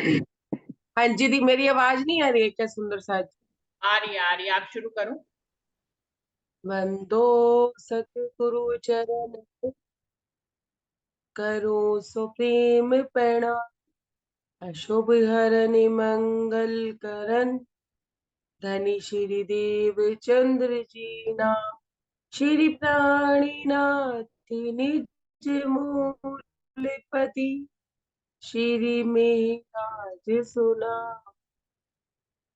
हाँ जी दी, मेरी आवाज नहीं आ रही है क्या सुंदर साज? आ रही है, आप शुरू करो। वंदो सतगुरु चरण करो सो प्रेम प्रणाम। अशुभ हरन मंगल करन धनी श्री देव चंद्र जी नाम। श्री प्राणीनाथ निज मूलपति श्री मेघराज सुना।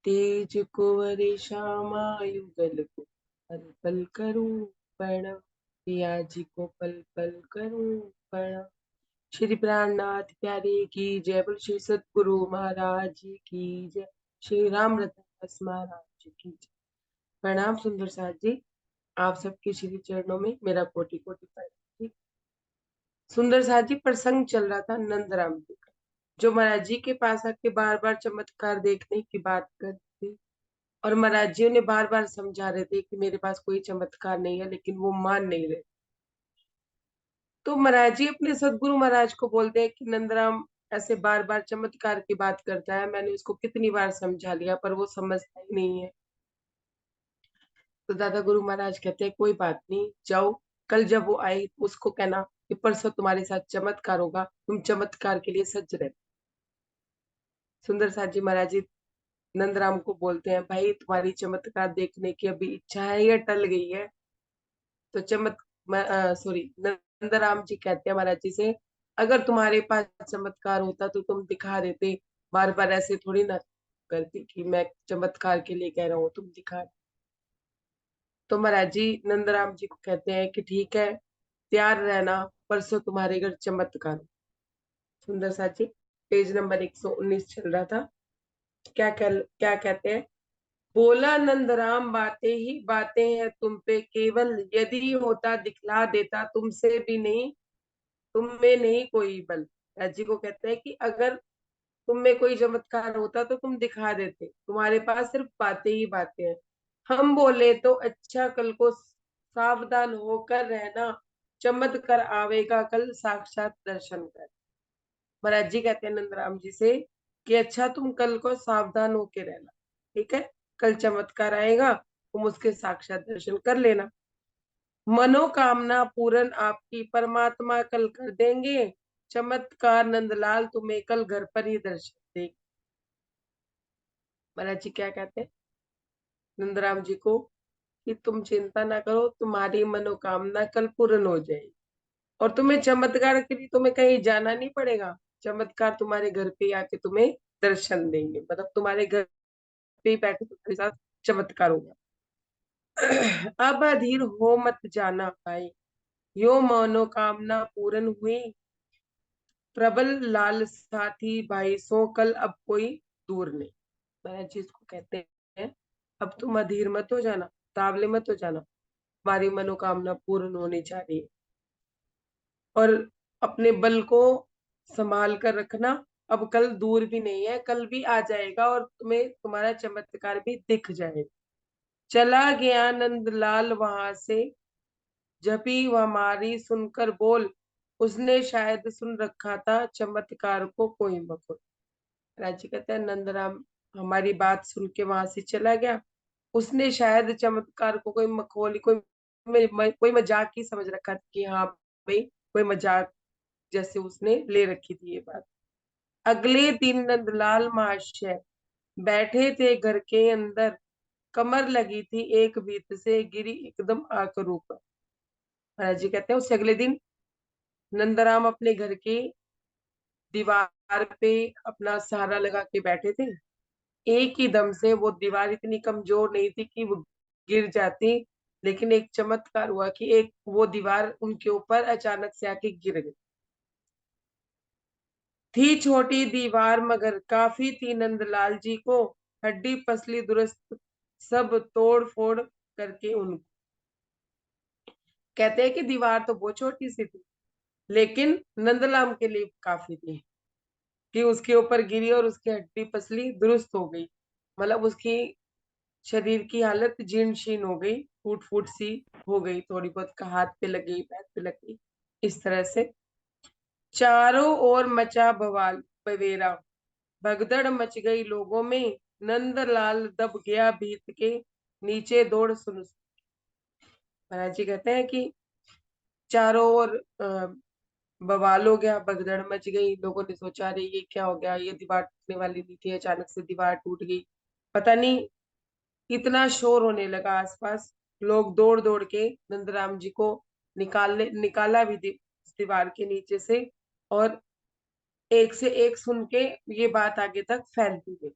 तेज कुंवर श्यामा युगल को पल पल करूं प्रणाम। पिया जी को पल पल करूं प्रणाम। श्री प्राणनाथ प्यारे की जय। बोल श्री सतगुरु महाराज जी की जय। श्री राम रतनदास महाराज जी की जय। प्रणाम सुंदर साथ जी, आप सबके श्री चरणों में मेरा कोटि कोटि प्रणाम जी। सुंदर साथ जी, प्रसंग चल रहा था नंदराम जी का, जो महाराज जी के पास आके बार बार चमत्कार देखने की बात करते थे। और महाराज जी उन्हें बार बार समझा रहे थे कि मेरे पास कोई चमत्कार नहीं है, लेकिन वो मान नहीं रहे। तो महाराज जी अपने सदगुरु महाराज को बोलते हैं कि नंदराम ऐसे बार बार चमत्कार की बात करता है, मैंने उसको कितनी बार समझा लिया पर वो समझता ही नहीं है। तो दादा गुरु महाराज कहते हैं कोई बात नहीं, जाओ कल जब वो आए तो उसको कहना कि परसों तुम्हारे साथ चमत्कार होगा, तुम चमत्कार के लिए सज रहे। सुंदर साथ जी महाराज जी नंदराम को बोलते हैं, भाई तुम्हारी चमत्कार देखने की अभी इच्छा है या टल गई है? तो सॉरी, नंदराम जी कहते हैं महाराज जी से, अगर तुम्हारे पास चमत्कार होता तो तुम दिखा देते, बार बार ऐसे थोड़ी ना करती कि मैं चमत्कार के लिए कह रहा हूँ तुम दिखा। तो महाराज जी नंदराम जी को कहते हैं कि ठीक है, तैयार रहना, परसों तुम्हारे घर चमत्कार। सुंदर सा जी पेज नंबर 119 चल रहा था। क्या कहते हैं? बोला नंदराम, बातें ही बातें हैं तुम पे केवल, यदि होता दिखला देता तुमसे भी नहीं, तुम में नहीं कोई बल। राज जी को कहते हैं कि अगर तुम में कोई चमत्कार होता तो तुम दिखा देते, तुम्हारे पास सिर्फ बातें ही बातें हैं। हम बोले तो अच्छा, कल को सावधान होकर रहना, चमत्कार आवेगा कल साक्षात दर्शन कर। महाराज जी कहते हैं नंदराम जी से कि अच्छा तुम कल को सावधान होके रहना, ठीक है, कल चमत्कार आएगा, तुम उसके साक्षात दर्शन कर लेना। मनोकामना पूर्ण आपकी परमात्मा कल कर देंगे, चमत्कार नंदलाल तुम्हें कल घर पर ही दर्शन देंगे। महाराज जी क्या कहते हैं नंदराम जी को कि तुम चिंता ना करो, तुम्हारी मनोकामना कल पूर्ण हो जाएगी, और तुम्हें चमत्कार के लिए तुम्हें कहीं जाना नहीं पड़ेगा। चमत्कार तुम्हारे घर पे आके तुम्हें दर्शन देंगे, मतलब तुम्हारे घर पे ही बैठे तुम्हारे साथ चमत्कार होगा। अब अधीर हो मत जाना भाई, यो मनोकामना पूर्ण हुई, प्रबल लाल साथी भाई सो कल अब कोई दूर नहीं। महाराज जी इसको कहते हैं, अब तुम अधीर मत हो जाना, तावले मत हो जाना, तुम्हारी मनोकामना पूर्ण होनी चाहिए, और अपने बल को संभाल कर रखना। अब कल दूर भी नहीं है, कल भी आ जाएगा और तुम्हें तुम्हारा चमत्कार भी दिख जाएगा। चला गया नंदलाल वहां से, जबी हमारी सुनकर बोल, उसने शायद सुन रखा था चमत्कार को कोई मखौल। राजी कहता है नंदराम हमारी बात सुन के वहां से चला गया, उसने शायद चमत्कार को कोई मखौल, कोई मजाक ही समझ रखा था कि हाँ भाई कोई मजाक जैसे उसने ले रखी थी ये बात। अगले दिन नंदलाल महाशय बैठे थे घर के अंदर, कमर लगी थी एक भीत से गिरी एकदम आकर ऊपर। महाराज जी कहते हैं उससे अगले दिन नंदराम अपने घर की दीवार पे अपना सहारा लगा के बैठे थे। एक ही दम से वो दीवार इतनी कमजोर नहीं थी कि वो गिर जाती, लेकिन एक चमत्कार हुआ कि एक वो दीवार उनके ऊपर अचानक से आके गिर गई। थी छोटी दीवार मगर काफी थी नंदलाल जी को, हड्डी पसली दुरुस्त सब तोड़ फोड़ करके उनको। कहते हैं कि दीवार तो बहुत छोटी सी थी, लेकिन नंदलाल के लिए काफी थी कि उसके ऊपर गिरी और उसकी हड्डी पसली दुरुस्त हो गई, मतलब उसकी शरीर की हालत जीर्ण शीर्ण हो गई, फूट फूट सी हो गई, थोड़ी बहुत का हाथ पे लगी पैर पे लगी, इस तरह से। चारों ओर मचा बवाल बवेरा, भगदड़ मच गई लोगों में, नंदलाल दब गया भीत के नीचे दौड़ सुन। महाराज जी कहते हैं कि चारों ओर बवाल हो गया, भगदड़ मच गई, लोगों ने सोचा अरे ये क्या हो गया, ये दीवार टूटने वाली नहीं थी, अचानक से दीवार टूट गई, पता नहीं। इतना शोर होने लगा आसपास, लोग दौड़ दौड़ के नंदराम जी को निकाला भी दीवार के नीचे से, और एक से एक सुन के ये बात आगे तक फैलती गई।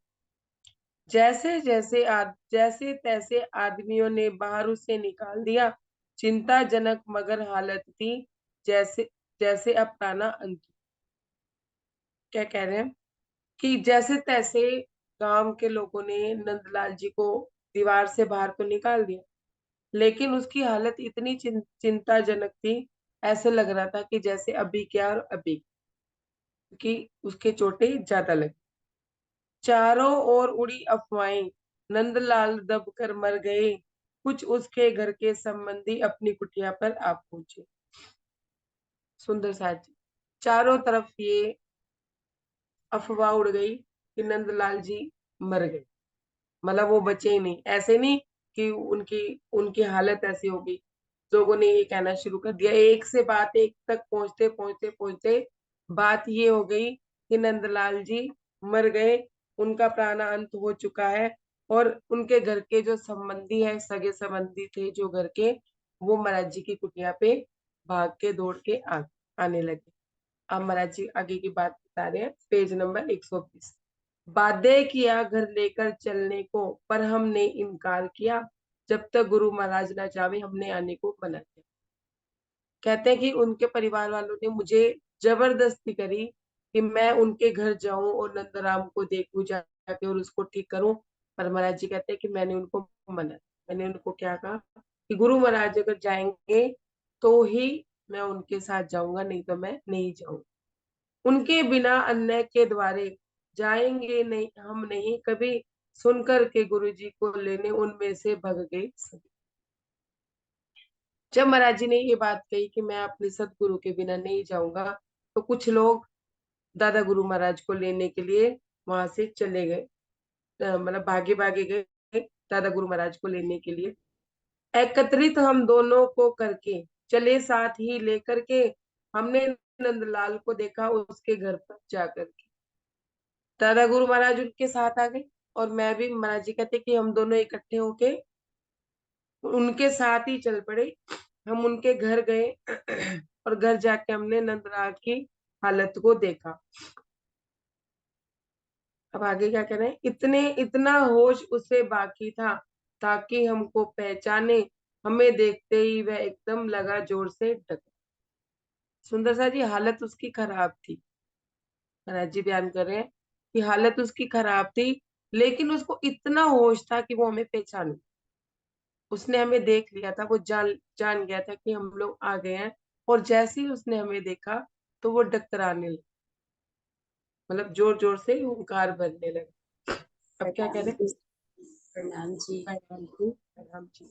जैसे तैसे आदमियों ने बाहर उसे निकाल दिया, चिंताजनक मगर हालत थी, जैसे जैसे अब प्राणा अंत। क्या कह रहे हैं कि जैसे तैसे गांव के लोगों ने नंदलाल जी को दीवार से बाहर तो निकाल दिया, लेकिन उसकी हालत इतनी चिंताजनक थी, ऐसे लग रहा था कि जैसे अभी क्या और अभी, कि उसके चोटें ज्यादा लगी। चारों ओर उड़ी अफवाहें, नंदलाल दब कर मर गए, कुछ उसके घर के संबंधी अपनी कुटिया पर आ पहुंचे। सुंदर साथ जी, चारों तरफ ये अफवाह उड़ गई कि नंदलाल जी मर गए, मतलब वो बचे ही नहीं। ऐसे नहीं कि उनकी उनकी हालत ऐसी हो गई, लोगों ने ये कहना शुरू कर दिया, एक से बात एक तक पहुंचते पहुंचते पहुंचते बात ये हो गई कि नंदलाल जी मर गए, उनका प्राणांत हो चुका है। और उनके घर के जो संबंधी है, सगे संबंधी थे जो घर के, वो महाराज जी की कुटिया पे भाग के दौड़ के आने लगे। अब महाराज जी आगे की बात बता रहे हैं, पेज नंबर 120। बाध्य किया घर लेकर चलने को, पर हमने इनकार किया, जब तक गुरु महाराज ना चाहे हमने आने को मना किया। कहते हैं कि उनके परिवार वालों ने मुझे जबरदस्ती करी कि मैं उनके घर जाऊं और नंदराम को देखूं जाके और उसको ठीक करूं, पर महाराज जी कहते हैं कि मैंने उनको मना। मैंने उनको क्या कहा कि गुरु महाराज अगर जाएंगे तो ही मैं उनके साथ जाऊंगा, नहीं तो मैं नहीं जाऊंगा। उनके बिना अन्य के द्वारे जाएंगे नहीं, हम नहीं कभी, सुनकर के गुरु जी को लेने उनमें से भग गए सभी। जब महाराज जी ने ये बात कही कि मैं अपने सदगुरु के बिना नहीं जाऊंगा, तो कुछ लोग दादा गुरु महाराज को लेने के लिए वहां से चले गए, मतलब भागे भागे गए दादा गुरु महाराज को लेने के लिए। एकत्रित हम दोनों को करके चले, साथ ही लेकर के हमने नंदलाल को देखा उसके घर पर जाकर के। दादा गुरु महाराज उनके साथ आ गए, और मैं भी, महाराज जी कहते कि हम दोनों इकट्ठे होके उनके साथ ही चल पड़े। हम उनके घर गए और घर जाके हमने नंदलाल की हालत को देखा। अब आगे क्या कह रहे हैं, इतना होश उसे बाकी था ताकि हमको पहचाने, हमें देखते ही वह एकदम लगा जोर से डक। सुंदर सा जी, हालत उसकी खराब थी। महाराज जी बयान कर रहे हैं कि हालत उसकी खराब थी, लेकिन उसको इतना होश था कि वो हमें पहचाने। उसने हमें देख लिया था, वो जान जान गया था कि हम लोग आ गए हैं, और जैसे ही उसने हमें देखा तो वो डकराने लगा, मतलब जोर जोर से हुंकार भरने लगा। अब क्या कह रहे हैं, प्रणाम जी। प्रणाम जी, प्रणाम जी।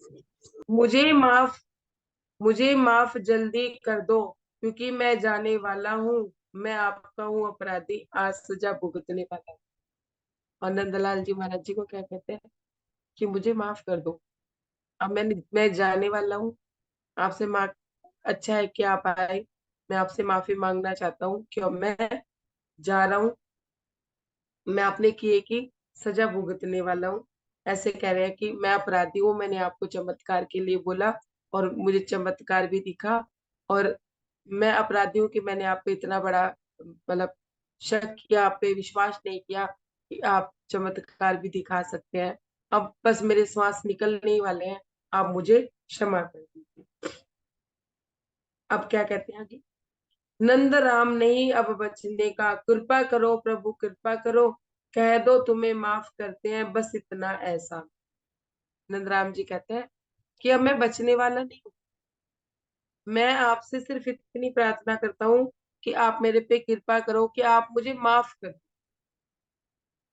मुझे माफ जल्दी कर दो, क्योंकि मैं जाने वाला हूँ, मैं आपका हूँ अपराधी, आज सजा भुगतने वाला हूँ। और नंदलाल जी महाराज जी को क्या कहते हैं कि मुझे माफ कर दो, अब मैं जाने वाला हूँ, आपसे माफ, अच्छा है कि आप आए, मैं आपसे माफी मांगना चाहता हूँ कि अब मैं जा रहा हूँ, मैं अपने किए की सजा भुगतने वाला हूँ। ऐसे कह रहे हैं कि मैं अपराधी हूँ, मैंने आपको चमत्कार के लिए बोला और मुझे चमत्कार भी दिखा, और मैं अपराधी हूँ कि मैंने आप पे इतना बड़ा, मतलब शक किया, आप पे विश्वास नहीं किया कि आप चमत्कार भी दिखा सकते हैं। अब बस मेरे श्वास निकलने ही वाले हैं, आप मुझे क्षमा कर दीजिए। अब क्या कहते हैं आगे, नंद राम नहीं अब बचने का, कृपा करो प्रभु कृपा करो, कह दो तुम्हें माफ करते हैं, बस इतना ऐसा। नंद राम जी कहते हैं कि अब मैं बचने वाला नहीं हूँ, मैं आपसे सिर्फ इतनी प्रार्थना करता हूँ कि आप मेरे पे कृपा करो, कि आप मुझे माफ कर दो।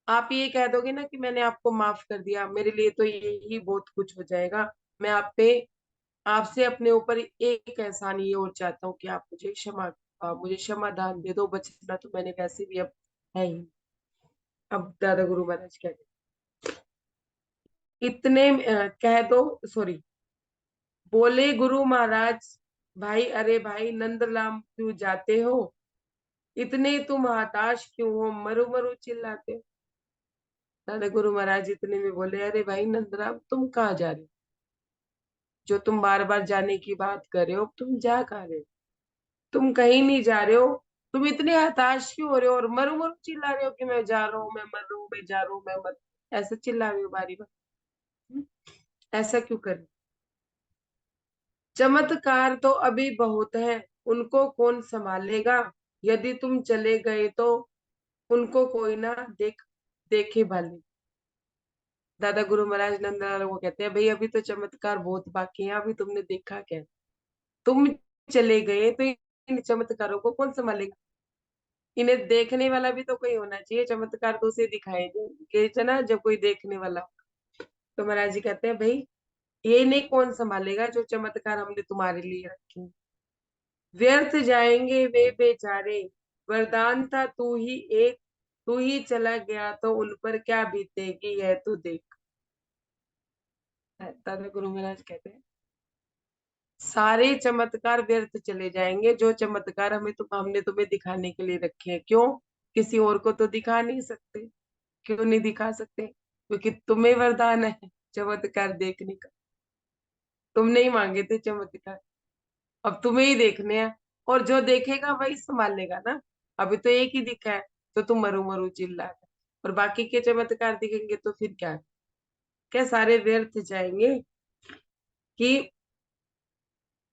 आप ये कह दोगे ना कि मैंने आपको माफ कर दिया, मेरे लिए तो यही बहुत कुछ हो जाएगा। मैं आपसे अपने ऊपर एक एहसान ये और चाहता हूँ कि आप मुझे क्षमा, आप मुझे क्षमा दान दे दो, बचना तो मैंने वैसे भी अब है ही। अब दादा गुरु महाराज क्या कहते, इतने कह दो, सॉरी, बोले गुरु महाराज, भाई अरे भाई नंदलाल क्यों जाते हो, इतने तुम हताश क्यों हो, मरु मरु चिल्लाते हो। दादा गुरु महाराज इतने में बोले, अरे भाई नंदराम तुम कहाँ जा रहे हो, जो तुम बार बार जाने की बात कर रहे हो, तुम जा कहाँ रहे हो, तुम कहीं नहीं जा रहे हो, तुम इतने हताश क्यों हो रहे हो और मरु मरु चिल्ला रहे हो कि मैं जा रहा हूँ, मैं मर रहा हूँ, मैं जा रहा हूँ, मैं मर, ऐसा चिल्ला रहे हो बारी बार। ऐसा क्यों कर रहे हो? चमत्कार तो अभी बहुत है, उनको कौन संभालेगा, यदि तुम चले गए तो उनको कोई ना देखे भाले। दादा गुरु महाराज नंदलाल को कहते हैं, भाई अभी तो चमत्कार बहुत बाकी है, अभी तुमने देखा क्या, तुम चले गए तो इन चमत्कारों को कौन संभालेगा, इन्हें देखने वाला भी तो कोई होना चाहिए, चमत्कार तो उसे दिखाए देंगे ना जब कोई देखने वाला हो। तो महाराज जी कहते हैं, भाई ये नहीं कौन संभालेगा जो चमत्कार हमने तुम्हारे लिए रखे हैं? व्यर्थ जाएंगे वे बेचारे, वरदान था तू ही एक, तू ही चला गया तो उन पर क्या बीतेगी यह तू देख। दादा गुरु महाराज कहते हैं, सारे चमत्कार व्यर्थ चले जाएंगे, जो चमत्कार हमने तुम्हें दिखाने के लिए रखे हैं। क्यों? किसी और को तो दिखा नहीं सकते। क्यों नहीं दिखा सकते? क्योंकि तुम्हें वरदान है चमत्कार देखने का, तुमने ही मांगे थे चमत्कार, अब तुम्हें ही देखने हैं, और जो देखेगा वही संभाल लेगा ना। अभी तो एक ही दिखा है, तो तुम मरु मरु चिल्ला रहे, और बाकी के चमत्कार दिखेंगे तो फिर क्या, क्या सारे व्यर्थ जाएंगे? कि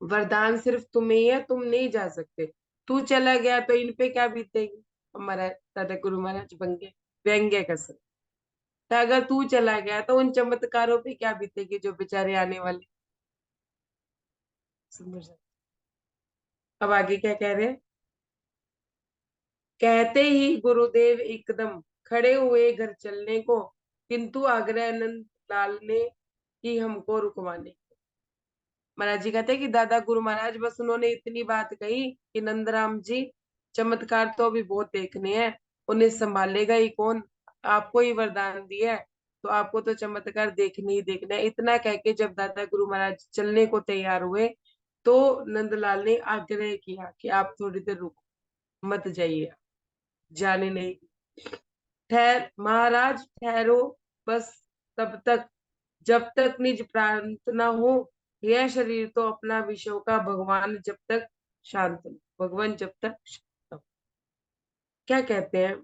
वरदान सिर्फ तुम्हें ही है, तुम नहीं जा सकते, तू चला गया तो इन पे क्या बीतेगी। हमारा दादा गुरु महाराज बंगे व्यंग्य कसर, तो अगर तू चला गया तो उन चमत्कारों पे क्या बीतेगी जो बेचारे आने वाले। समझ रहे? अब आगे क्या कह रहे हैं, कहते ही गुरुदेव एकदम खड़े हुए घर चलने को, किंतु आग्रह नंद लाल ने की हमको रुकवाने। महाराज जी कहते हैं कि दादा गुरु महाराज बस उन्होंने इतनी बात कही कि नंदराम जी चमत्कार तो अभी बहुत देखने हैं, उन्हें संभालेगा ही कौन, आपको ही वरदान दिया है तो आपको तो चमत्कार देखने ही देखना है। इतना कह के जब दादा गुरु महाराज चलने को तैयार हुए तो नंदलाल ने आग्रह किया कि आप थोड़ी देर रुको, मत जाइए, जाने नहीं। ठहर महाराज ठहरो, बस तब तक जब तक निज प्रांत न हो, यह शरीर तो अपना विषयों का, भगवान जब तक शांत न, भगवान जब तक शांत न। क्या कहते हैं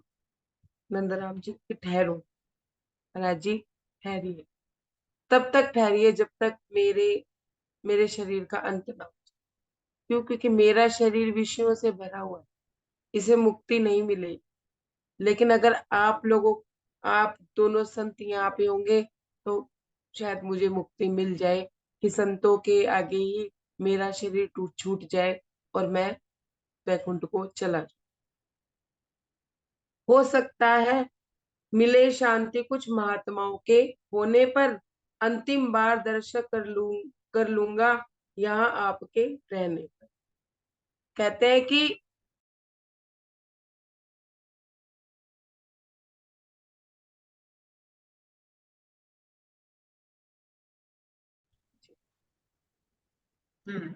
नंदराम जी कि ठहरो, महाराज जी ठहरिए, तब तक ठहरिए जब तक मेरे मेरे शरीर का अंत न हो। क्यों? क्योंकि मेरा शरीर विषयों से भरा हुआ है, इसे मुक्ति नहीं मिलेगी। लेकिन अगर आप दोनों संत यहाँ पे होंगे तो शायद मुझे मुक्ति मिल जाए, कि संतों के आगे ही मेरा शरीर टूट छूट जाए और मैं वैकुंठ को चला जाऊं। हो सकता है मिले शांति कुछ महात्माओं के होने पर, अंतिम बार दर्शन कर लूंगा यहाँ आपके रहने पर। कहते हैं कि हम्म।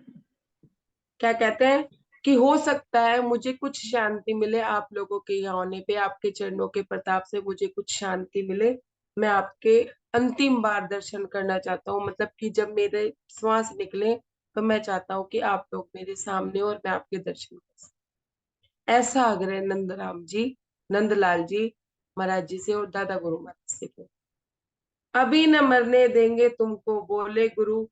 क्या कहते हैं कि हो सकता है मुझे कुछ शांति मिले आप लोगों के यहाँ होने पे, आपके चरणों के प्रताप से मुझे कुछ शांति मिले, मैं आपके अंतिम बार दर्शन करना चाहता हूँ, मतलब कि जब मेरे श्वास निकले तो मैं चाहता हूँ कि आप लोग मेरे सामने हो और मैं आपके दर्शन कर सकूं। ऐसा आग्रह नंदराम जी, नंदलाल जी महाराज जी से और दादा गुरु महाराज से किया। अभी न मरने देंगे तुमको, बोले गुरु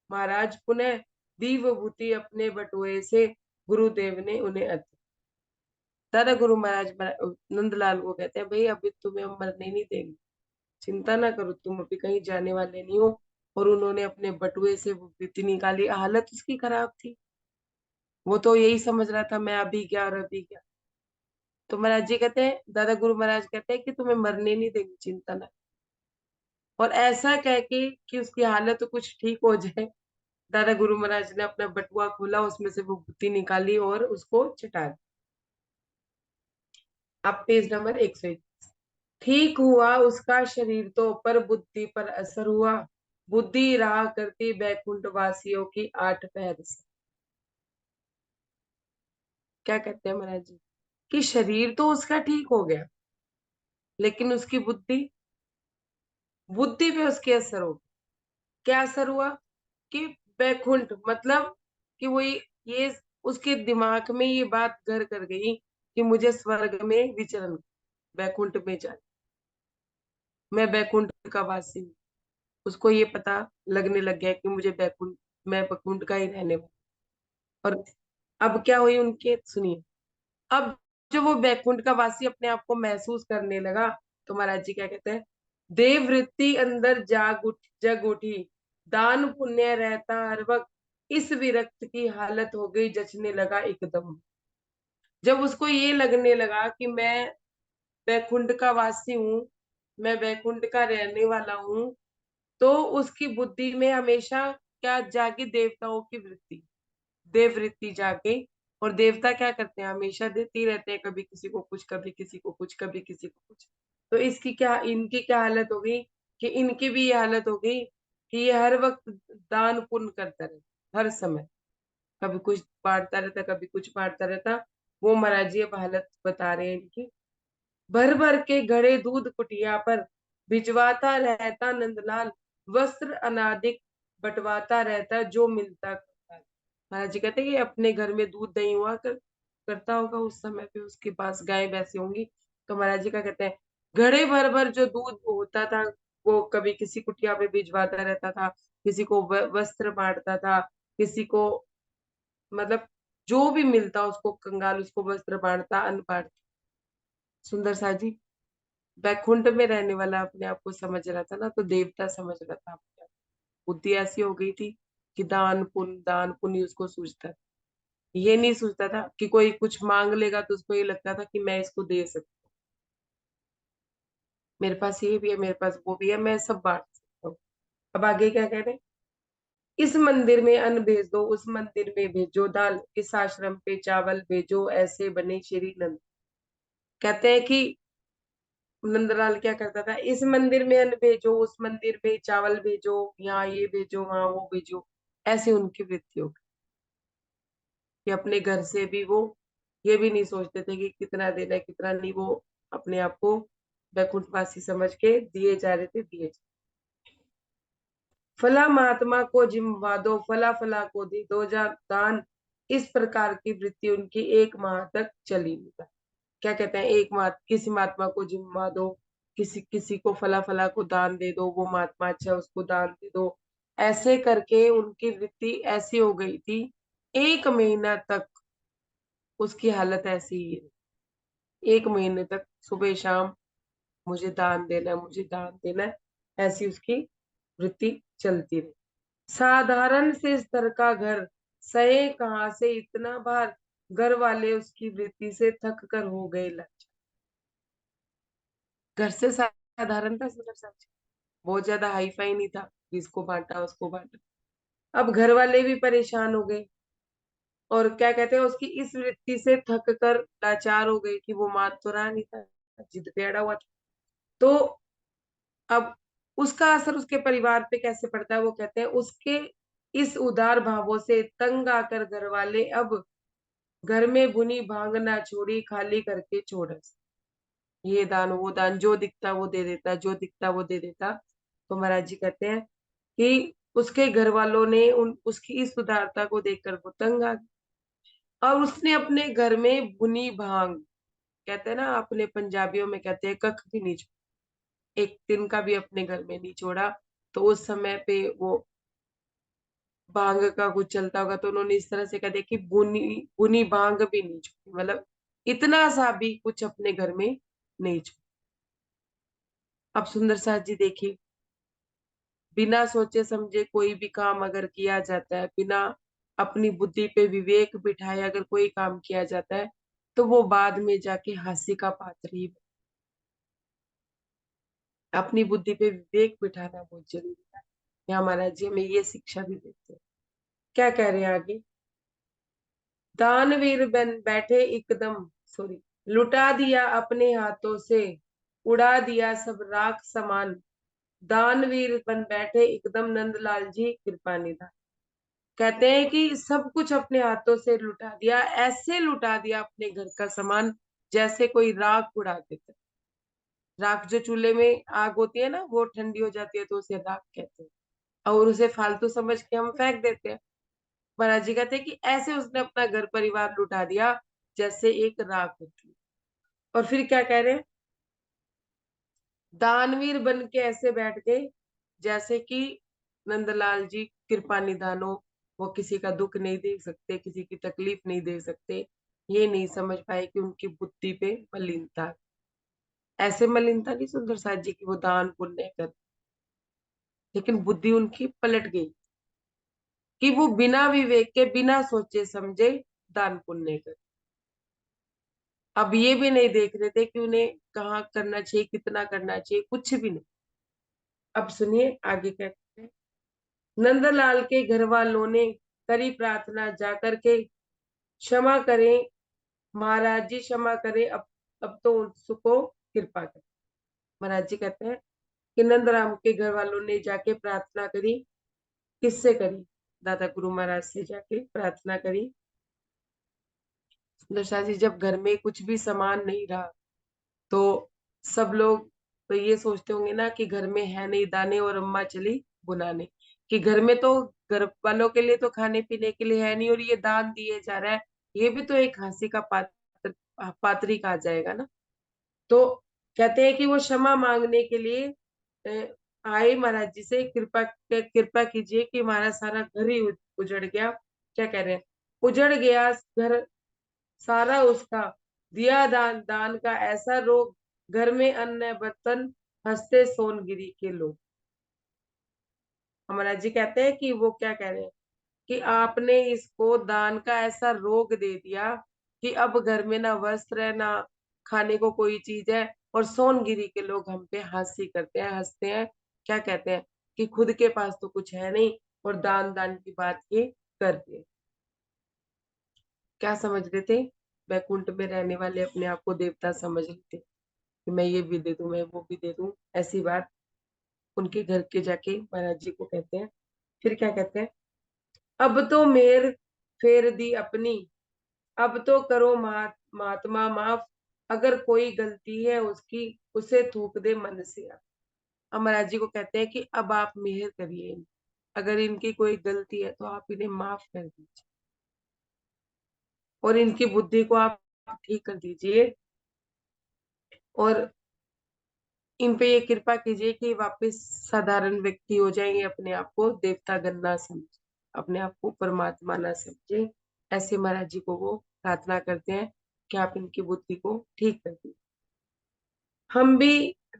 महाराज पुनः, दी विभूति अपने बटुए से, गुरुदेव ने उन्हें अर्पित। दादा गुरु महाराज नंदलाल को कहते हैं, भाई अभी तुम्हें हम मरने नहीं देंगे, चिंता ना करो, तुम अभी कहीं जाने वाले नहीं हो। और उन्होंने अपने बटुए से विभूति निकाली, हालत उसकी खराब थी, वो तो यही समझ रहा था मैं अभी क्या और अभी क्या। तो महाराज जी कहते हैं, दादा गुरु महाराज कहते हैं कि तुम्हें मरने नहीं देंगे, चिंता ना। और ऐसा कह के कि उसकी हालत कुछ ठीक हो जाए, दादा गुरु महाराज ने अपना बटुआ खोला, उसमें से वो बुत्ती निकाली और उसको चटा दी। आप पेज नंबर 121। ठीक हुआ उसका शरीर तो, पर बुद्धि पर असर हुआ। बुद्धि रहा करती बैकुंठ वासियों की 8 पैर से। क्या कहते हैं महाराज जी कि शरीर तो उसका ठीक हो गया, लेकिन उसकी बुद्धि, बुद्धि पे उसके असर हो। क्या असर हुआ कि बैकुंठ मतलब कि वो ये उसके दिमाग में ये बात घर कर गई कि मुझे स्वर्ग में विचरण, बैकुंठ में जाए, मैं बैकुंठ का वासी हूँ। उसको ये पता लगने लग गया कि मुझे बैकुंठ, मैं बैकुंठ का ही रहने वाला। और अब क्या हुई उनके, सुनिए। अब जो वो बैकुंठ का वासी अपने आप को महसूस करने लगा, तो महाराज जी क्या कहते हैं, देववृत्ति अंदर जग उठी, दान पुण्य रहता हर वक्त, इस विरक्त की हालत हो गई जचने लगा एकदम। जब उसको ये लगने लगा कि मैं बैकुंठ का वासी हूँ, मैं बैकुंठ का रहने वाला हूँ, तो उसकी बुद्धि में हमेशा क्या जागी, देवताओं की वृत्ति, देववृत्ति जागे। और देवता क्या करते हैं, हमेशा देते ही रहते हैं, कभी किसी को कुछ, कभी किसी को कुछ, कभी किसी को कुछ। तो इसकी क्या, इनकी क्या हालत हो गई कि इनकी भी ये हालत हो गई कि ये हर वक्त दान पुण्य करता रहता, हर समय कभी कुछ बांटता रहता, कभी कुछ बांटता रहता। वो महाराज जी अब हालत बता रहे हैं इनकी। भर भर के घड़े दूध कुटिया पर भिजवाता रहता नंदलाल, वस्त्र अनादिक बंटवाता रहता जो मिलता करता। महाराज जी कहते हैं कि अपने घर में दूध दही हुआ करता होगा उस समय पे, उसके पास गाय भैंसी होंगी। तो महाराज जी क्या कहते हैं, घड़े भर भर जो दूध होता था, वो कभी किसी कुटिया पे भिजवाता रहता था, किसी को वस्त्र बांटता था, किसी को मतलब जो भी मिलता उसको, कंगाल उसको वस्त्र बांटता, अन्न बांटता। सुंदर सा जी बैकुंठ में रहने वाला अपने आप को समझ रहा था ना, तो देवता समझ रहा था अपने आप। बुद्धि ऐसी हो गई थी कि दान पुण्य ही उसको सूझता था। ये नहीं सोचता था कि कोई कुछ मांग लेगा तो उसको ये लगता था कि मैं इसको दे सकता हूँ, मेरे पास ये भी है, मेरे पास वो भी है, मैं सब बांट सकता हूँ। अब आगे क्या कह रहे हैं, इस मंदिर में अन्न भेज दो, उस मंदिर में भेजो दाल, इस आश्रम पे चावल भेजो, ऐसे बने श्री नंद। कहते हैं कि नंदलाल क्या करता था, इस मंदिर में अन्न भेजो, उस मंदिर में चावल भेजो, यहाँ ये भेजो, वहां वो भेजो। ऐसे उनकी वृत्ति हो गई कि अपने घर से भी वो ये भी नहीं सोचते थे कि कितना देना है कितना नहीं, वो अपने आप को बैकुंठवासी समझ के दिए जा रहे थे, दिए जा। फला महात्मा को जिम्वा दो, फला फला को दो जा दान, इस प्रकार की वृत्ति उनकी 1 माह तक चली। क्या कहते हैं, एक मात किसी महात्मा को जिम्मा दो, किसी किसी को फला फला को दान दे दो, वो महात्मा अच्छा है उसको दान दे दो। ऐसे करके उनकी वृत्ति ऐसी हो गई थी, 1 महीना तक उसकी हालत ऐसी ही है। 1 महीने तक सुबह शाम मुझे दान देना है, मुझे दान देना है, ऐसी उसकी वृत्ति चलती रही। साधारण से स्तर का घर, सहे कहाँ से इतना भार, घर वाले उसकी वृत्ति से थक कर हो गए लाचार। घर से साधारण था सुंदर सा, बहुत ज्यादा हाई फाई नहीं था, इसको बांटा उसको बांटा। अब घर वाले भी परेशान हो गए, और क्या कहते हैं, उसकी इस वृत्ति से थक कर लाचार हो गए कि वो मान तो रहा नहीं था, जिद पे अड़ा हुआ था। तो अब उसका असर उसके परिवार पे कैसे पड़ता है, वो कहते हैं उसके इस उदार भावों से तंग आकर घर वाले अब घर में बुनी भांग ना छोड़ी, खाली करके छोड़ा। ये दान वो दान, जो दिखता वो दे देता, जो दिखता वो दे देता। तो महाराज जी कहते हैं कि उसके घर वालों ने उसकी इस उदारता को देखकर वो तंग आ गए, और उसने अपने घर में बुनी भांग, कहते हैं ना अपने पंजाबियों में कहते हैं कख भी नहीं छोड़ा, एक दिन का भी अपने घर में नहीं छोड़ा। तो उस समय पे वो भांग का कुछ चलता होगा, तो उन्होंने इस तरह से कह दिया कि बुनी बुनी भांग भी नहीं छोड़ी, मतलब इतना सा भी कुछ अपने घर में नहीं छोड़ा। अब सुंदर साथ जी देखिए, बिना सोचे समझे कोई भी काम अगर किया जाता है, बिना अपनी बुद्धि पे विवेक बिठाए अगर कोई काम किया जाता है, तो वो बाद में जाके हास्य का पात्र ही अपनी बुद्धि पे विवेक बिठाना बहुत जरूरी है। यहाँ महाराज जी हमें ये शिक्षा भी देते हैं। क्या कह रहे हैं आगे, दानवीर बन बैठे एकदम, सॉरी, लुटा दिया अपने हाथों से, उड़ा दिया सब राख समान, दानवीर बन बैठे एकदम नंदलाल जी कृपा निधान। कहते हैं कि सब कुछ अपने हाथों से लुटा दिया, ऐसे लुटा दिया अपने घर का सामान जैसे कोई राख उड़ा देता। राख जो चूल्हे में आग होती है ना, वो ठंडी हो जाती है तो उसे राख कहते हैं, और उसे फालतू समझ के हम फेंक देते हैं। महाराज जी कहते हैं कि ऐसे उसने अपना घर परिवार लुटा दिया जैसे एक राख होती है। और फिर क्या कह रहे हैं, दानवीर बन के ऐसे बैठ गए जैसे कि नंदलाल जी कृपा निधान हो, वो किसी का दुख नहीं देख सकते, किसी की तकलीफ नहीं दे सकते। ये नहीं समझ पाए कि उनकी बुद्धि पे मलिनता है। ऐसे मलिनता नहीं सुंदर साथ जी की वो दान पुण्य कर, लेकिन बुद्धि उनकी पलट गई कि वो बिना विवेक के बिना सोचे समझे दान पुण्य कर। अब ये भी नहीं देख रहे थे कि उन्हें कहाँ करना चाहिए, कितना करना चाहिए, कुछ भी नहीं। अब सुनिए आगे क्या कहते हैं। नंदलाल के घर वालों ने करी प्रार्थना जाकर के, क्षमा करें महाराज जी, क्षमा करें, अब तो उसको कृपा करें। महाराज जी कहते हैं कि नंदराम के घर वालों ने जाके प्रार्थना करी। किससे करी? दादा गुरु महाराज से जाके प्रार्थना करी। सुंदर जी जब घर में कुछ भी सामान नहीं रहा तो सब लोग तो ये सोचते होंगे ना कि घर में है नहीं दाने और अम्मा चली बुनाने, कि घर में तो घर वालों के लिए तो खाने पीने के लिए है नहीं और ये दान दिए जा रहा है, ये भी तो एक हंसी का पात्री कहा जाएगा ना। तो कहते हैं कि वो क्षमा मांगने के लिए आए महाराज जी से, कृपा कीजिए कि हमारा सारा घर ही उजड़ गया। क्या कह रहे हैं, उजड़ गया घर सारा उसका, दिया दान दान का ऐसा रोग, घर में अन्न बर्तन हंसते सोनगिरी के लोग। हमारा जी कहते हैं कि वो क्या कह रहे हैं कि आपने इसको दान का ऐसा रोग दे दिया कि अब घर में ना वस्त्र है, ना खाने को कोई चीज है, और सोनगिरी के लोग हम पे हंसी करते हैं, हंसते हैं। क्या कहते हैं कि खुद के पास तो कुछ है नहीं और दान दान की बात ये करते हैं। क्या समझ रहे थे? बैकुंठ में रहने वाले अपने आप को देवता समझ लेते कि मैं ये भी दे दूं, मैं वो भी दे दूं, ऐसी बात उनके घर के जाके महाराज जी को कहते हैं। फिर क्या कहते हैं, अब तो मेर फेर दी अपनी, अब तो करो महात्मा माफ, अगर कोई गलती है उसकी उसे थूक दे मन से आप। अब महाराज जी को कहते हैं कि अब आप मेहर करिए, अगर इनकी कोई गलती है तो आप इन्हें माफ कर दीजिए और इनकी बुद्धि को आप ठीक कर दीजिए और इन पे ये कृपा कीजिए कि वापस साधारण व्यक्ति हो जाएंगे, अपने आप को देवता गण ना समझे, अपने आप को परमात्मा ना समझे। ऐसे महाराज जी को वो प्रार्थना करते हैं कि आप इनकी बुद्धि को ठीक कर दीजिए।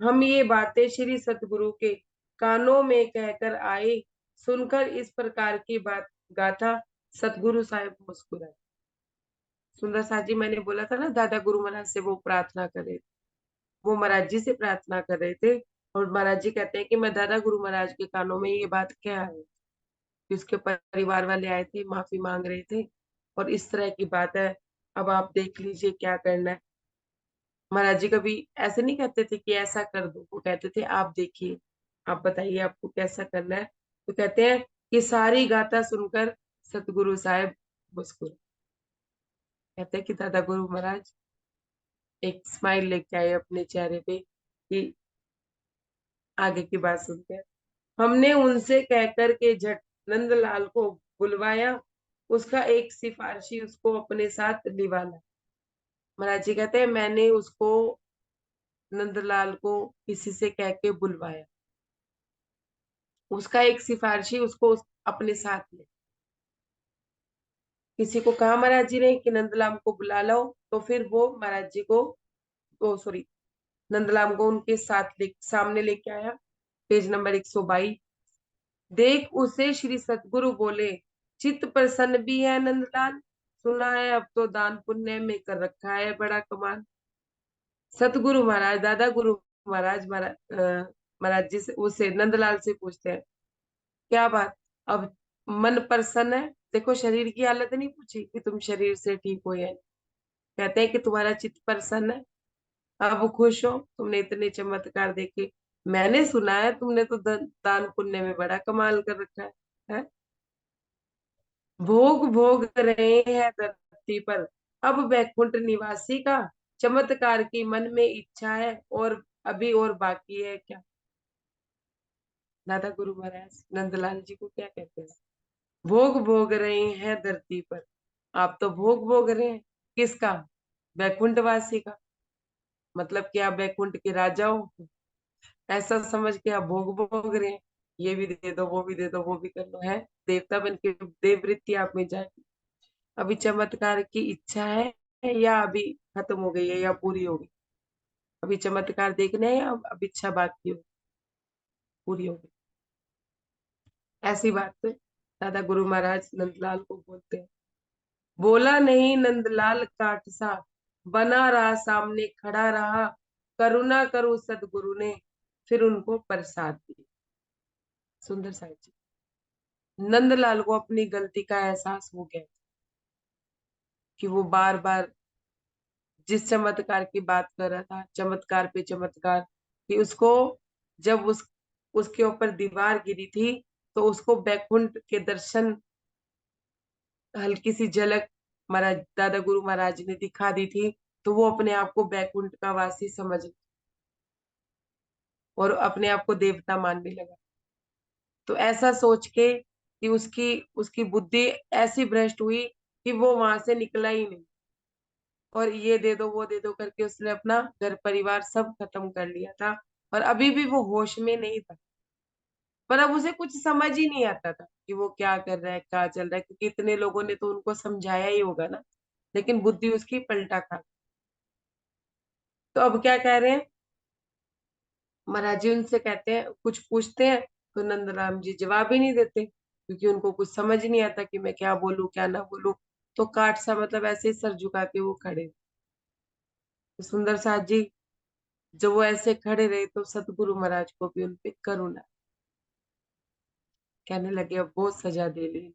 हम ये बातें श्री सतगुरु के कानों में कहकर आए, सुनकर इस प्रकार की बात गाथा सतगुरु साहिब मुस्कुराए। सुंदर साथ जी मैंने बोला था ना दादा गुरु महाराज से वो प्रार्थना करे, वो महाराज जी से प्रार्थना कर रहे थे और महाराज जी कहते हैं कि मैं दादा गुरु महाराज के कानों में ये बात क्या है कि उसके परिवार वाले आए थे, माफी मांग रहे थे और इस तरह की बात है, अब आप देख लीजिए क्या करना है। महाराज जी कभी ऐसे नहीं कहते थे कि ऐसा कर दो, वो कहते थे आप देखिए, आप बताइए आपको कैसा करना है। तो कहते हैं कि सारी गाथा सुनकर सतगुरु साहब मुस्कुराए। कहते हैं कि दादा गुरु महाराज एक स्माइल लेके आए अपने चेहरे पे कि आगे की बात सुनते हैं। हमने उनसे कहकर के झट नंदलाल को बुलवाया, उसका एक सिफारशी उसको अपने साथ लिवाला। महाराज जी कहते हैं मैंने उसको नंदलाल को किसी से कह के बुलवाया, उसका एक सिफारशी उसको अपने साथ ले। किसी को कहा महाराज जी ने कि नंदलाल को बुला लो, तो फिर वो महाराज जी को, ओ सॉरी, नंदलाल को उनके साथ सामने लेके आया। Page number 122। देख उसे श्री सतगुरु बोले, चित्त प्रसन्न भी है नंदलाल, सुना है अब तो दान पुण्य में कर रखा है बड़ा कमाल। सतगुरु महाराज दादा गुरु महाराज महाराज जी से उसे नंदलाल से पूछते हैं क्या बात, अब मन प्रसन्न है? देखो शरीर की हालत नहीं पूछी कि तुम शरीर से ठीक हो या नहीं। कहते हैं कि तुम्हारा चित्त प्रसन्न है, अब खुश हो, तुमने इतने चमत्कार देखे। मैंने सुना है तुमने तो दान पुण्य में बड़ा कमाल कर रखा है? भोग भोग रहे हैं धरती पर, अब वैकुंठ निवासी का चमत्कार की मन में इच्छा है, और अभी और बाकी है क्या। दादा गुरु महाराज नंदलाल जी को क्या कहते हैं? भोग भोग रहे हैं धरती पर, आप तो भोग भोग रहे हैं। किसका? वैकुंठवासी का। मतलब कि आप वैकुंठ के राजा हो, ऐसा समझ के आप भोग भोग रहे हैं। ये भी दे दो, वो भी दे दो, वो भी कर लो, है देवता बन के देववृत्ति आप में जाए। अभी चमत्कार की इच्छा है या अभी खत्म हो गई है या पूरी हो गई? अभी चमत्कार देखने हैं, अब इच्छा बाकी हो, पूरी हो गई। ऐसी बात पे दादा गुरु महाराज नंदलाल को बोलते हैं। बोला नहीं नंदलाल काट सा, बना रहा सामने खड़ा रहा, करुणा करो सदगुरु ने, फिर उनको प्रसाद दिया। सुंदर साहिब जी, नंदलाल को अपनी गलती का एहसास हो गया कि वो बार बार जिस चमत्कार की बात कर रहा था, चमत्कार पे चमत्कार, कि उसको जब उसके ऊपर दीवार गिरी थी तो उसको बैकुंठ के दर्शन, हल्की सी झलक महाराज दादा गुरु महाराज ने दिखा दी थी, तो वो अपने आप को बैकुंठ का वासी समझ और अपने आप को देवता मानने लगा। तो ऐसा सोच के कि उसकी उसकी बुद्धि ऐसी भ्रष्ट हुई कि वो वहां से निकला ही नहीं, और ये दे दो वो दे दो करके उसने अपना घर परिवार सब खत्म कर लिया था, और अभी भी वो होश में नहीं था। पर अब उसे कुछ समझ ही नहीं आता था कि वो क्या कर रहा है, क्या चल रहा है, क्योंकि इतने लोगों ने तो उनको समझाया ही होगा ना, लेकिन बुद्धि उसकी पलटा खा। तो अब क्या कह रहे हैं महाराज जी? उनसे कहते हैं, कुछ पूछते हैं तो नंदराम जी जवाब ही नहीं देते, क्योंकि उनको कुछ समझ नहीं आता कि मैं क्या बोलूं क्या ना बोलूं। तो काट सा मतलब ऐसे ही सर झुका के वो खड़े। तो सुंदर साथ जी जब वो ऐसे खड़े रहे तो सतगुरु महाराज को भी उनपे करुणा, कहने लगे अब बहुत सजा दे ली,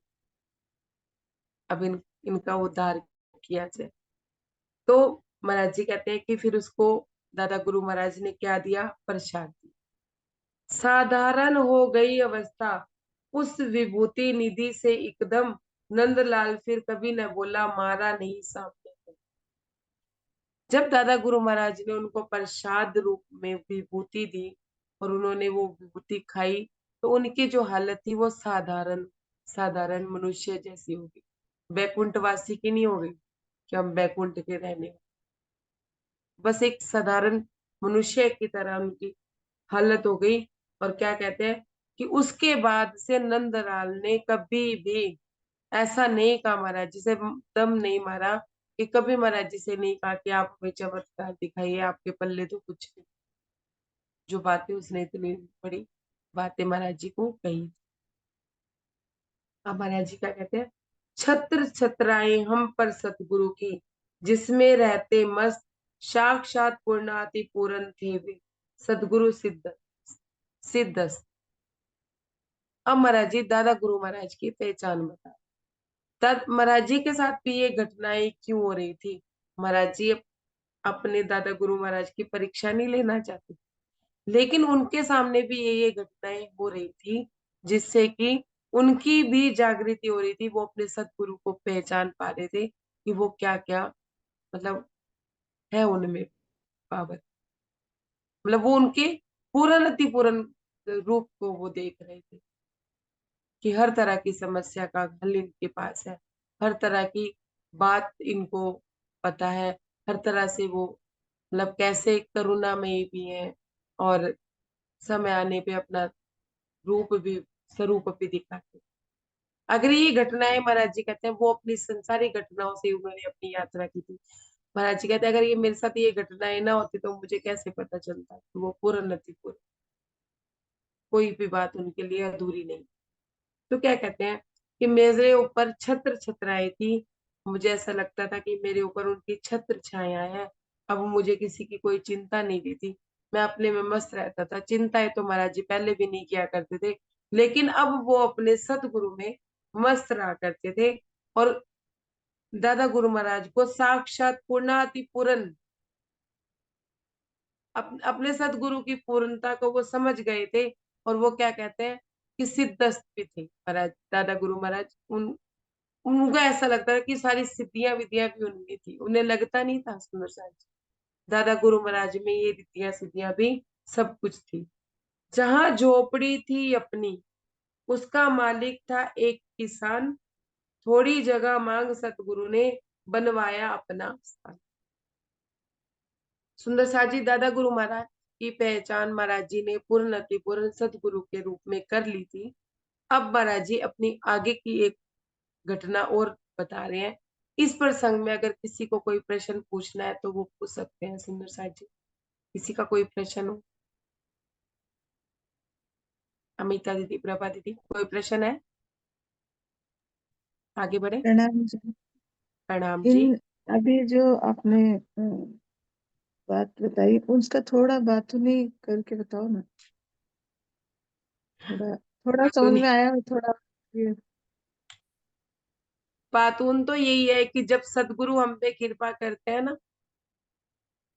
अब इनका उद्धार किया जाए। तो महाराज जी कहते हैं कि फिर उसको दादा गुरु महाराज ने क्या दिया? प्रसाद दिया। साधारण हो गई अवस्था उस विभूति निधि से एकदम, नंदलाल फिर कभी न बोला, मारा नहीं सामने। जब दादा गुरु महाराज ने उनको प्रसाद रूप में विभूति दी और उन्होंने वो विभूति खाई, तो उनकी जो हालत थी वो साधारण साधारण मनुष्य जैसी होगी, बैकुंठवासी की नहीं हो गई कि हम बैकुंठ के रहने वाले। बस एक साधारण मनुष्य की तरह उनकी हालत हो गई। और क्या कहते हैं कि उसके बाद से नंदलाल ने कभी भी ऐसा नहीं कहा महाराज जी से, दम नहीं मारा कि कभी महाराज जी से नहीं कहा कि आप हमें चमत्कार दिखाइए, आपके पल्ले तो कुछ नहीं। जो बातें उसने इतनी बड़ी बातें महाराज जी को कही। अब महाराज जी क्या कहते हैं? छत्र छत्राएं हम पर सतगुरु की, जिसमें रहते मस्त, साक्षात पूर्णाति पूर्ण थे वे, सदगुरु सिद्ध सिद्धस्त। अब महाराज जी दादा गुरु महाराज की पहचान बता। तब महाराज जी के साथ भी ये घटनाएं क्यों हो रही थी? महाराज जी अपने दादा गुरु महाराज की परीक्षा नहीं लेना चाहते, लेकिन उनके सामने भी ये घटनाएं हो रही थी, जिससे कि उनकी भी जागृति हो रही थी। वो अपने सतगुरु को पहचान पा रहे थे कि वो क्या क्या मतलब है उनमें पावर, मतलब वो उनके पूर्ण अति पूर्ण रूप को वो देख रहे थे कि हर तरह की समस्या का हल इनके पास है, हर तरह की बात इनको पता है, हर तरह से वो मतलब कैसे करुणामयी भी है, और समय आने पे अपना रूप भी स्वरूप भी दिखाते। अगर ये घटनाएं महाराज जी कहते हैं वो अपनी संसारिक घटनाओं से उन्होंने अपनी यात्रा की थी। महाराज जी कहते हैं अगर ये मेरे साथ ये घटनाएं ना होती तो मुझे कैसे पता चलता कि वो पूर्ण थी, पूर्ण कोई भी बात उनके लिए अधूरी नहीं। तो क्या कहते हैं कि मेरे ऊपर छत्र छत्राएं थी, मुझे ऐसा लगता था कि मेरे ऊपर उनकी छत्र छाया है। अब मुझे किसी की कोई चिंता नहीं थी थी, मैं अपने में मस्त रहता था। चिंताएं तो महाराज जी पहले भी नहीं किया करते थे, लेकिन अब वो अपने सतगुरु में मस्त रहा करते थे। और दादा गुरु महाराज को साक्षात पूर्णाति पूर्ण अपने सदगुरु की पूर्णता को वो समझ गए थे। और वो क्या कहते हैं कि सिद्धस्त भी थे महाराज, दादा गुरु महाराज। उनको ऐसा लगता है कि सारी सिद्धियां विद्या भी उनमें थी, उन्हें लगता नहीं था सुंदर साहब जी, दादा गुरु महाराज में ये रिद्धियां सिद्धियां भी सब कुछ थी। जहां झोपड़ी थी अपनी, उसका मालिक था एक किसान, थोड़ी जगह मांग सतगुरु ने बनवाया अपना स्थान। सुंदर साहब जी, दादा गुरु महाराज की पहचान महाराज जी ने पूर्ण पूर्ण सतगुरु के रूप में कर ली थी। अब महाराज जी अपनी आगे की एक घटना और बता रहे हैं। इस प्रसंग में अगर किसी को कोई प्रश्न पूछना है तो वो पूछ सकते हैं सुंदर साहब जी। किसी का कोई प्रश्न हो? अमिता दीदी, प्रभा दीदी, कोई प्रश्न है? आगे बढ़े। प्रणाम जी। प्रणाम इन जी। अभी जो आपने बात बताई उसका थोड़ा बातूनी करके बताओ ना। थोड़ा थोड़ा समझ बातून में आया और थोड़ा ये बातून तो यही है कि जब सदगुरु हम पे कृपा करते हैं ना,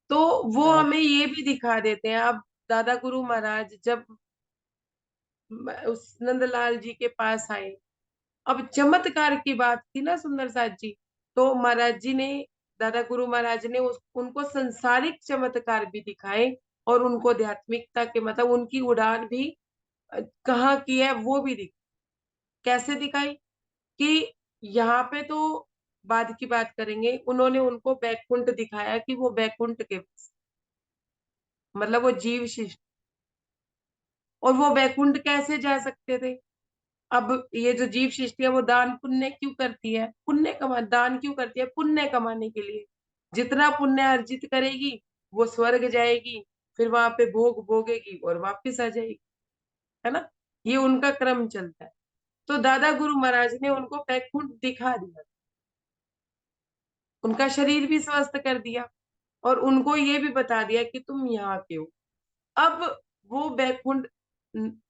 तो वो बात। हमें ये भी दिखा देते हैं। अब दादा गुरु महाराज जब उस नंदलाल जी के पास आए, अब चमत्कार की बात थी ना सुंदर साथ जी, तो महाराज जी ने, दादा गुरु महाराज ने उनको संसारिक चमत्कार भी दिखाए और उनको आध्यात्मिकता के मतलब उनकी उड़ान भी कहाँ की है वो भी कैसे दिखाई कि यहाँ पे तो बाद की बात करेंगे, उन्होंने उनको बैकुंठ दिखाया कि वो बैकुंठ के मतलब वो जीव शिष्ट, और वो बैकुंठ कैसे जा सकते थे। अब ये जो जीव सृष्टि है वो दान पुण्य क्यों करती है? पुण्य कमा दान क्यों करती है? पुण्य कमाने के लिए। जितना पुण्य अर्जित करेगी वो स्वर्ग जाएगी, फिर वहां पे भोग भोगेगी और वापस आ जाएगी, है ना। ये उनका क्रम चलता है। तो दादा गुरु महाराज ने उनको बैकुंठ दिखा दिया, उनका शरीर भी स्वस्थ कर दिया और उनको ये भी बता दिया कि तुम यहाँ के हो। अब वो बैकुंठ,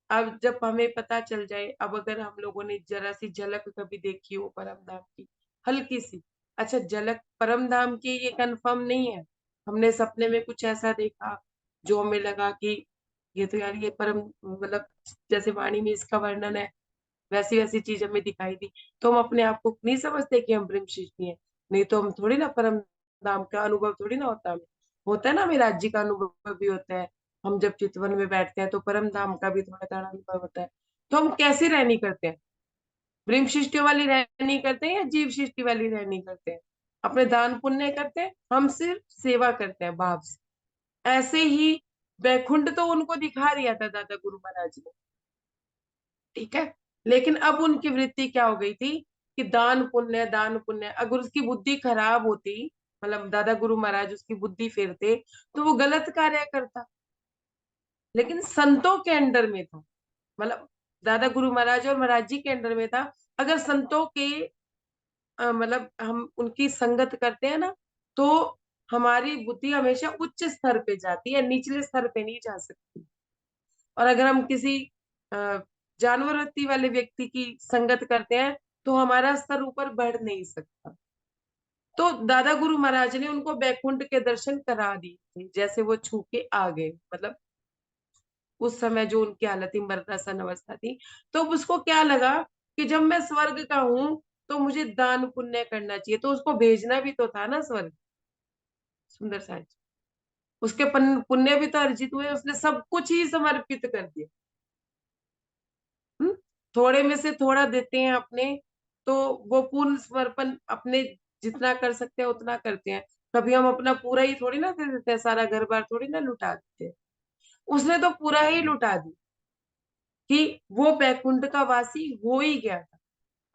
अब जब हमें पता चल जाए, अब अगर हम लोगों ने जरा सी झलक कभी देखी हो परम धाम की, हल्की सी, अच्छा झलक परम धाम की, ये कंफर्म नहीं है, हमने सपने में कुछ ऐसा देखा जो हमें लगा कि ये तो यार ये परम मतलब जैसे वाणी में इसका वर्णन है, वैसी वैसी चीज हमें दिखाई दी, तो हम अपने आप को नहीं समझते कि हम ब्रह्म शिष्टी हैं। नहीं तो हम थोड़ी ना परम धाम का अनुभव थोड़ी ना होता हमें। होता है ना, हमें राज्य का अनुभव भी होता है। हम जब चितवन में बैठते हैं तो परम धाम का भी थोड़ा थोड़ा अनुभव होता है। तो हम कैसी रहनी करते हैं? ब्रह्म शिष्टि वाली रहनी करते हैं या जीव शिष्टि वाली रहनी करते हैं? अपने दान पुण्य करते हैं, हम सिर्फ सेवा करते हैं भाव से। ऐसे ही बैकुंठ तो उनको दिखा दिया था दादा गुरु महाराज ने, ठीक है। लेकिन अब उनकी वृत्ति क्या हो गई थी कि दान पुण्य दान पुण्य। अगर उसकी बुद्धि खराब होती, मतलब दादा गुरु महाराज उसकी बुद्धि फेरते, तो वो गलत कार्य करता। लेकिन संतों के अंडर में था, मतलब दादा गुरु महाराज और महाराज जी के अंडर में था। अगर संतों के मतलब हम उनकी संगत करते हैं ना, तो हमारी बुद्धि हमेशा उच्च स्तर पे जाती है, निचले स्तर पे नहीं जा सकती। और अगर हम किसी अ, जानवरवृत्ति वाले व्यक्ति की संगत करते हैं तो हमारा स्तर ऊपर बढ़ नहीं सकता। तो दादा गुरु महाराज ने उनको बैकुंठ के दर्शन करा दिए थे, जैसे वो छू के आ गए, मतलब उस समय जो उनकी हालत थी, मरणासन अवस्था थी। तो अब उसको क्या लगा कि जब मैं स्वर्ग का हूं तो मुझे दान पुण्य करना चाहिए, तो उसको भेजना भी तो था ना स्वर्ग। सुंदर साज, उसके पुण्य भी तो अर्जित हुए, उसने सब कुछ ही समर्पित कर दिया। हम्म? थोड़े में से थोड़ा देते हैं अपने, तो वो पूर्ण समर्पण अपने जितना कर सकते हैं उतना करते हैं। कभी हम अपना पूरा ही थोड़ी ना दे देते हैं, सारा घर बार थोड़ी ना लुटा देते हैं। उसने तो पूरा ही लुटा दी कि वो बैकुंठ का वासी हो ही गया था।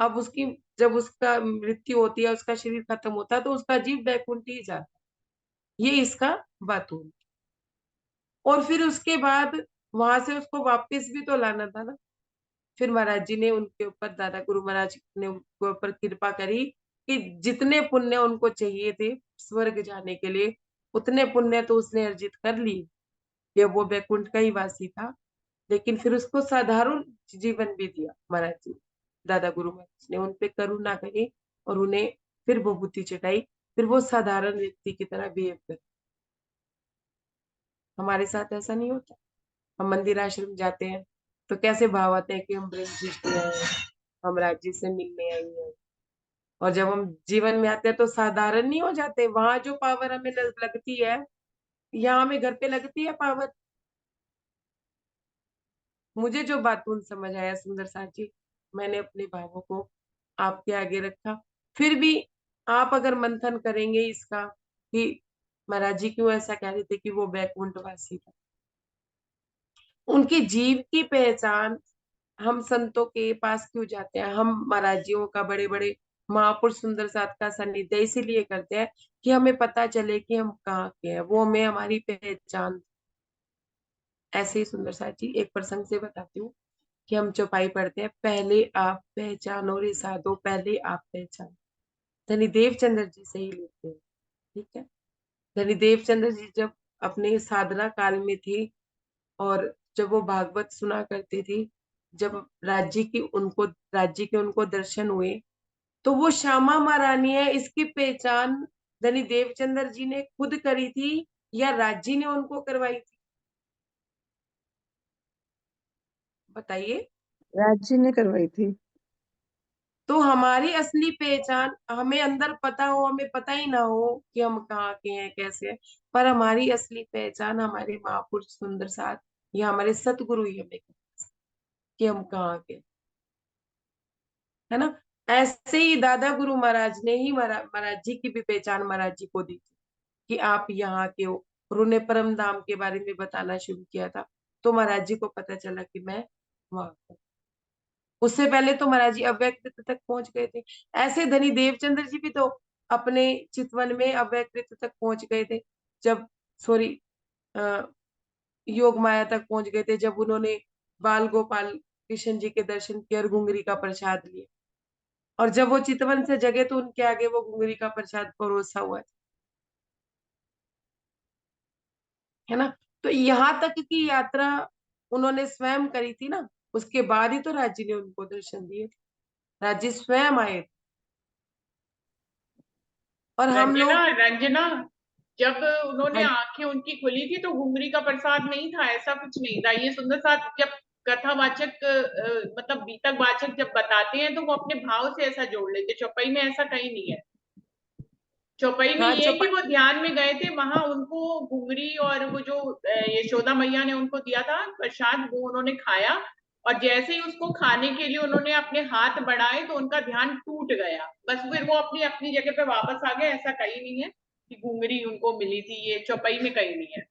अब उसकी, जब उसका मृत्यु होती है, उसका शरीर खत्म होता है, तो उसका जीव बैकुंठ ही जाता है। ये इसका बातून। और फिर उसके बाद वहां से उसको वापस भी तो लाना था ना। फिर महाराज जी ने उनके ऊपर, दादा गुरु महाराज ने उनके ऊपर कृपा करी कि जितने पुण्य उनको चाहिए थे स्वर्ग जाने के लिए, उतने पुण्य तो उसने अर्जित कर लिए। ये वो बैकुंठ का ही वासी था, लेकिन फिर उसको साधारण जीवन भी दिया महाराज जी। दादा गुरु महाराज ने उन पे करुणा करी और उन्हें फिर विभूति चढ़ाई, फिर वो साधारण व्यक्ति की तरह बिहेव कर। हमारे साथ ऐसा नहीं होता। हम मंदिर आश्रम जाते हैं तो कैसे भाव आते हैं कि हम ब्रह्म सृष्टि हैं, हम राज्य से मिलने आई हैं। और जब हम जीवन में आते हैं तो साधारण नहीं हो जाते। वहां जो पावर हमें लगती है, यहाँ हमें घर पे लगती है पावर। मुझे जो बातून समझ आया सुंदर साथ जी, मैंने अपने भावों को आपके आगे रखा। फिर भी आप अगर मंथन करेंगे इसका कि महाराज जी क्यों ऐसा कह रहे थे कि वो बैकुंठवासी था, उनके जीव की पहचान हम संतों के पास क्यों जाते हैं, हम महाराजियों का, बड़े बड़े महापुरुष सुंदर साथ का सानिध्य इसीलिए करते हैं कि हमें पता चले कि हम कहाँ के हैं, वो हमें हमारी पहचान। ऐसे ही सुंदर साथ जी एक प्रसंग से बताती हूँ कि हम चौपाई पढ़ते हैं, पहले आप पहचानो रे साधो, पहले आप पहचान। धनी देवचंद्र जी से ही लेते हैं, ठीक है। धनी देवचंद्र जी जब अपने साधना काल में थे और जब वो भागवत सुना करते थे, जब राज्य के उनको दर्शन हुए, तो वो श्यामा महारानी है इसकी पहचान धनी देवचंद्र जी ने खुद करी थी या राज्य ने उनको करवाई थी, बताइए। राज्य ने करवाई थी। तो हमारी असली पहचान हमें अंदर पता हो, हमें पता ही ना हो कि हम कहाँ के हैं, कैसे हैं, पर हमारी असली पहचान हमारे महापुरुष सुंदर साथ या हमारे सतगुरु ही हमें कि हम कहाँ के, है ना। ऐसे ही दादा गुरु महाराज ने ही महाराज जी की भी पहचान महाराज जी को दी थी कि आप यहाँ के हो। और उन्हें परम धाम के बारे में बताना शुरू किया था, तो महाराज जी को पता चला कि मैं वहां पर। उससे पहले तो महाराज जी अव्यक्त तक पहुंच गए थे। ऐसे धनी देवचंद्र जी भी तो अपने चितवन में अव्यक्त तक पहुंच गए थे, जब सॉरी योग माया तक पहुंच गए थे, जब उन्होंने बाल गोपाल कृष्ण जी के दर्शन किए और घुंगरी का प्रसाद लिया। और जब वो चितवन से जगे तो उनके आगे वो घुंगरी का प्रसाद परोसा हुआ था, है ना। तो यहाँ तक की यात्रा उन्होंने स्वयं करी थी ना, उसके बाद ही तो राज्य ने उनको दर्शन दिए थे। राज्य स्वयं आए थे। और हम रंजना, लोग, रंजना, जब उन्होंने हाँ, आंखें उनकी खुली थी तो घुंगरी का प्रसाद नहीं था, ऐसा कुछ नहीं था। ये सुंदर साथ जब कथावाचक मतलब बीतक वाचक जब बताते हैं तो वो अपने भाव से ऐसा जोड़ लेते, चौपाई में ऐसा कहीं नहीं है। चौपाई में हाँ ये कि चौपाई, वो ध्यान में गए थे, वहां उनको घुंगरी और वो जो यशोदा मैया ने उनको दिया था प्रसाद, वो उन्होंने खाया। और जैसे ही उसको खाने के लिए उन्होंने अपने हाथ बढ़ाए तो उनका ध्यान टूट गया, बस फिर वो अपनी अपनी जगह पे वापस आ गए। ऐसा कहीं नहीं है कि घुंगरी उनको मिली थी, ये चौपाई में कहीं नहीं है।